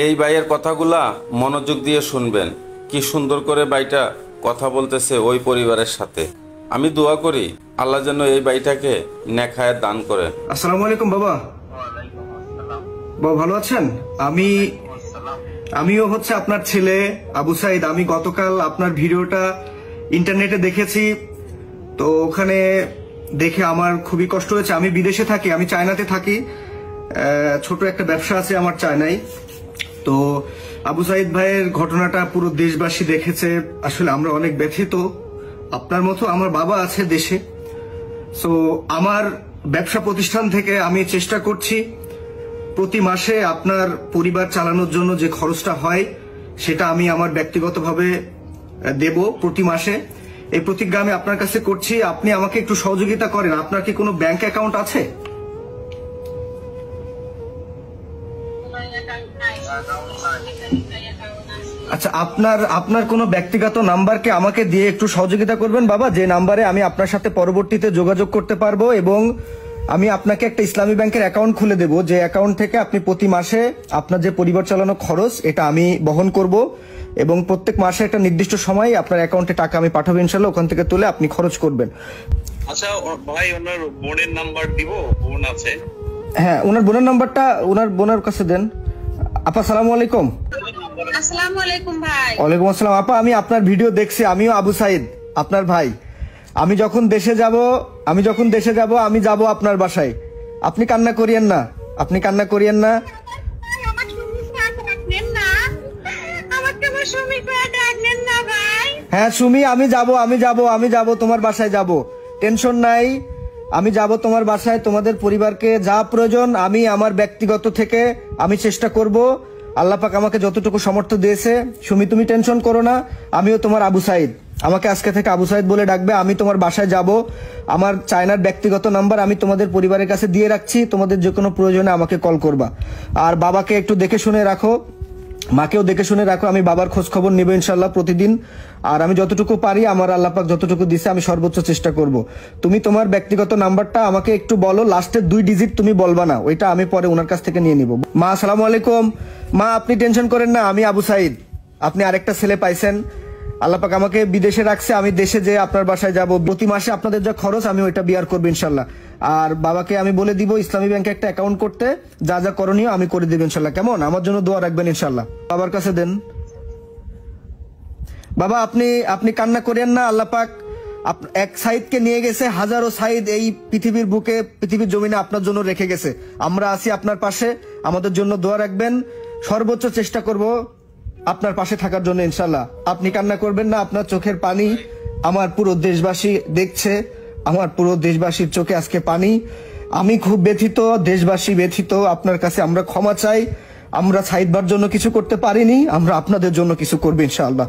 এই ভাইয়ের কথাগুলা মনোযোগ দিয়ে শুনবেন। কি সুন্দর করে ভাইটা কথা বলতেছে ওই পরিবারের সাথে। আমি দোয়া করি আল্লাহ যেন এই ভাইটাকে নেক হায়াত দান করেন। আসসালামু আলাইকুম বাবা। বাবা ভালো আছেন? আমিও হচ্ছে আপনার ছেলে আবু সাইদ। আমি গতকাল আপনার ভিডিওটা ইন্টারনেটে দেখেছি, তো ওখানে দেখে আমার খুবই কষ্ট হয়েছে। আমি বিদেশে থাকি, আমি চায়নাতে থাকি, ছোট একটা ব্যবসা আছে আমার চায়নায়। তো আবু সাইদ ভাইয়ের ঘটনাটা পুরো দেশবাসী দেখেছে। আসলে আমরা অনেক ব্যথিত। আপনার মতো আমার বাবা আছে দেশে। সো আমার ব্যবসা প্রতিষ্ঠান থেকে আমি চেষ্টা করছি প্রতি মাসে আপনার পরিবার চালানোর জন্য যে খরচটা হয় সেটা আমি আমার ব্যক্তিগতভাবে দেব প্রতি মাসে। এই প্রতিজ্ঞা আমি আপনার কাছে করছি। আপনি আমাকে একটু সহযোগিতা করেন। আপনার কি কোনো ব্যাংক অ্যাকাউন্ট আছে? আচ্ছা, আপনার কোনো ব্যক্তিগত নাম্বারকে আমাকে দিয়ে একটু সহযোগিতা করবেন বাবা, যে নাম্বারে আমি আপনার সাথে পরবর্তীতে যোগাযোগ করতে পারবো, এবং আমি আপনাকে একটা ইসলামী ব্যাংকের অ্যাকাউন্ট খুলে দেব, যে অ্যাকাউন্ট থেকে আপনি প্রতি মাসে আপনার যে পরিবার চালানো খরচ এটা আমি বহন করব, এবং প্রত্যেক মাসে একটা নির্দিষ্ট সময় আপনার অ্যাকাউন্টে টাকা আমি পাঠাবো ইনশাল্লাহ। ওখান থেকে তুলে আপনি খরচ করবেন। আচ্ছা ভাই, ওনার বোনের নাম্বার দিব? বোন আছে? হ্যাঁ, ওনার বোনের নাম্বারটা ওনার বোনের কাছে দেন। আপা আসসালামু আলাইকুম। আসসালামু আলাইকুম ভাই। ওয়ালাইকুম আসসালাম। আপা আমি আপনার ভিডিও দেখছি, আমিও আবু সাইদ আপনার ভাই। আমি যখন দেশে যাব আমি যাব আপনার বাসায়। আপনি কান্না করিয়েন না, আপনি কান্না করিয়েন না। হ্যাঁ সুমি, আমি যাব তোমার বাসায় যাব, টেনশন নাই। আমি যাব তোমার বাসায়, তোমাদের পরিবারকে যা প্রয়োজন আমি আমার ব্যক্তিগত থেকে আমি চেষ্টা করব। আল্লাহ পাক আমাকে যতটুকু সামর্থ্য দিয়েছে। সুমি তুমি টেনশন করো না, আমিও তোমার আবু সাইদ। আমাকে আজকে থেকে আবু সাইদ বলে ডাকবে। আমি তোমার বাসায় যাব, আমার চায়নার ব্যক্তিগত নাম্বার আমি তোমাদের পরিবারের কাছে দিয়ে রাখছি। তোমাদের যে কোনো প্রয়োজনে আমাকে কল করবা। আর বাবাকে একটু দেখে শুনে রাখো, মাকেও দেখে শুনে রাখো। আমি বাবার খোঁজ খবর নেব ইনশাল্লাহ প্রতিদিন। আর আমি যতটুকু পারি, আমার আল্লাহ পাক যতটুকু দিছে আমি সর্বোচ্চ চেষ্টা করব। তুমি তোমার ব্যক্তিগত নাম্বারটা আমাকে একটু বলো, লাস্টের 2 ডিজিট তুমি বলবা না, ওইটা আমি পরে ওনার কাছ থেকে নিয়ে নিব। মা আসসালামু আলাইকুম। মা আপনি টেনশন করেন না, আমি আবু সাইদ। আপনি আরেকটা ছেলে পাইছেন, আল্লাহ পাক আমাকে বিদেশে রাখছে। আমি দেশে যে আপনার বাসায় যাব, প্রতি মাসে আপনাদের যা খরচ আমি ওইটা বিয়ার করবো ইনশাল্লাহ। আর বাবাকে আমি বলে দিব ইসলামী ব্যাংকে একটা অ্যাকাউন্ট করতে, যা যা করণীয় আমি করে দেব ইনশাল্লাহ। কেমন? আমার জন্য দোয়া রাখবেন ইনশাল্লাহ। বাবার কাছে দেন। বাবা আপনি কান্না করেন না। আল্লাহ পাক এক সাইদকে নিয়ে গেছে, হাজারো সাইদ এই পৃথিবীর বুকে, পৃথিবীর জমিনে আপনার জন্য রেখে গেছে। আমরা আছি আপনার পাশে, আমাদের জন্য দোয়া রাখবেন। সর্বোচ্চ চেষ্টা করব আপনার পাশে থাকার জন্য ইনশাল্লাহ। আপনি কান্না করবেন না, আপনার চোখের পানি আমার পুরো দেশবাসী দেখছে। আমার পুরো দেশবাসীর চোখে আজকে পানি। আমি খুব ব্যথিত, দেশবাসী ব্যথিত। আপনার কাছে আমরা ক্ষমা চাই। আমরা সাইদ ভাইয়ের জন্য কিছু করতে পারিনি, আমরা আপনাদের জন্য কিছু করবো ইনশাআল্লাহ।